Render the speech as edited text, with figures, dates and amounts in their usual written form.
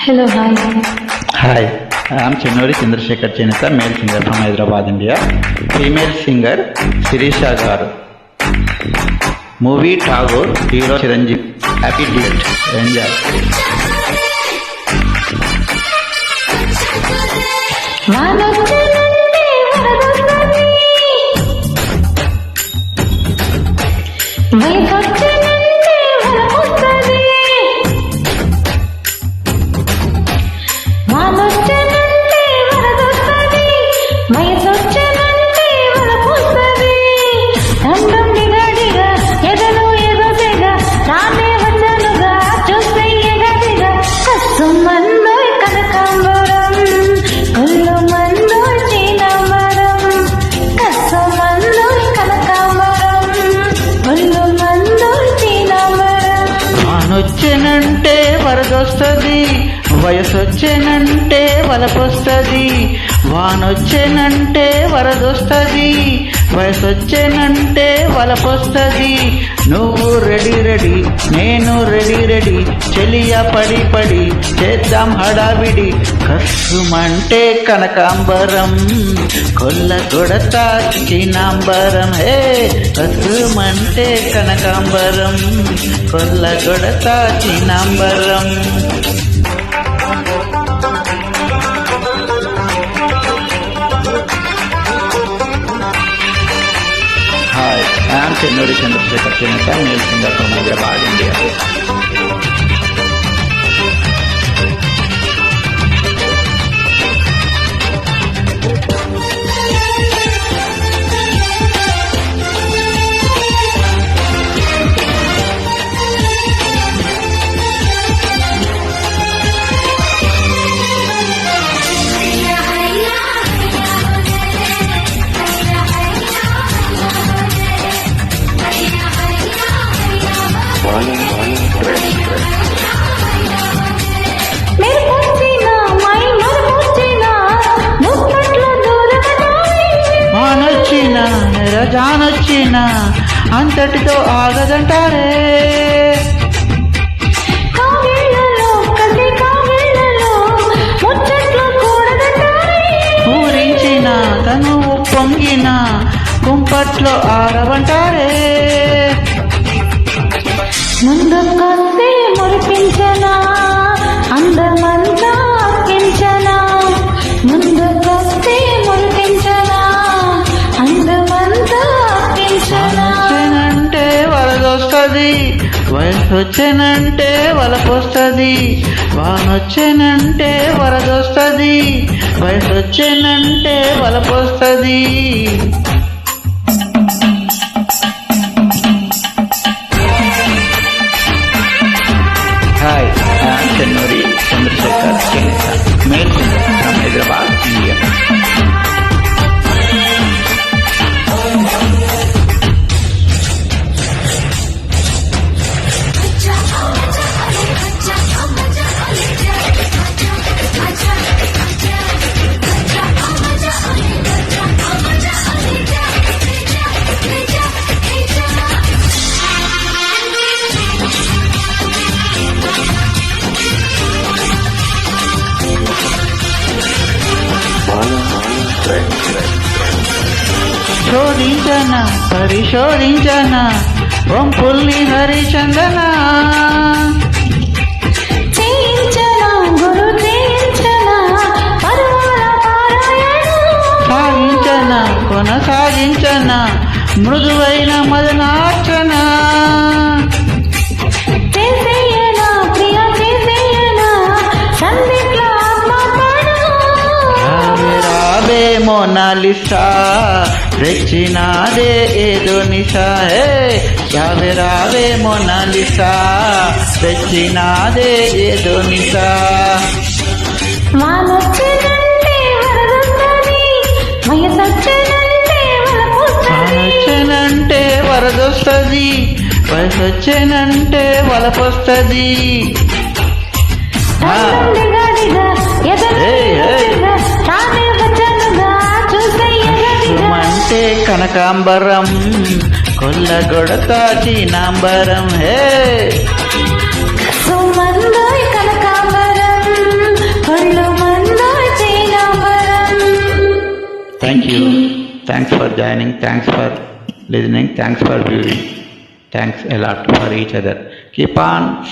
Hello, hi. Hi, I am Chennuri Chandrasekhar Chenita, male singer from Hyderabad, India. Female singer Sirisha Garu. Movie Tagore, hero Chiranjeev. Happy date. Enjoy. వచ్చేనంటే వరదొస్తుంది, వయసొచ్చేనంటే వలపొస్తుంది. వానొచ్చేనంటే వరదొస్తుంది, వయసొచ్చేనంటే వలపొస్తుంది. నువ్వు ready ready, నేను ready ready, చెలియా పడి పడి చేద్దాం హడావిడి. కస్సుమంటే కనకాంబరం, కొల్ల కొడతా చీనాంబరం. హే కస్సుమంటే కనకాంబరం, కొల్ల కొడతా చీనాంబరం. Hi, I am Chennuri Chandrasekhar Chenita, male singer from Hyderabad, India. వానొచ్చినా జానొచ్చినా అంతటితో ఆగదంటారే. ఊరించిన తను పొంగిన కుంపట్లో ఆరవంటారే. ముందుకొస్తే మురిపించనా, అందమంతా అర్పించనా. ముందుకొస్తే మురిపించనా, అందమంతా అర్పించనా. వచ్చేనంటే వరదొస్తుంది, వయసొచ్చేనంటే వలపొస్తుంది. వానొచ్చేనంటే వరదొస్తుంది, వయసొచ్చేనంటే వలపొస్తుంది. Hi, I am Chennuri Chandrasekhar Chenita, male singer from Hyderabad, India. శోధించన పరిశోధించన వంపుల్ని హరిచందన. సాగించన కొనసాగించన మృదువైన మదనార్చన. రావే మోనాలిసా, రెచ్చినాదే ఏదో నిశా. హే రావే రావే మోనాలిసా, రెచ్చినాదే ఏదో నిశా. వానొచ్చేనంటే వరదొస్తుంది, వయసొచ్చేనంటే వలపొస్తుంది. అంటే కనకాంబరం, కొల్లగొడతా చీనాంబరం. హే కనకాంబరం Thank you. Thanks for joining. Thanks for listening. Thanks for viewing. Thanks a lot for each other. Keep on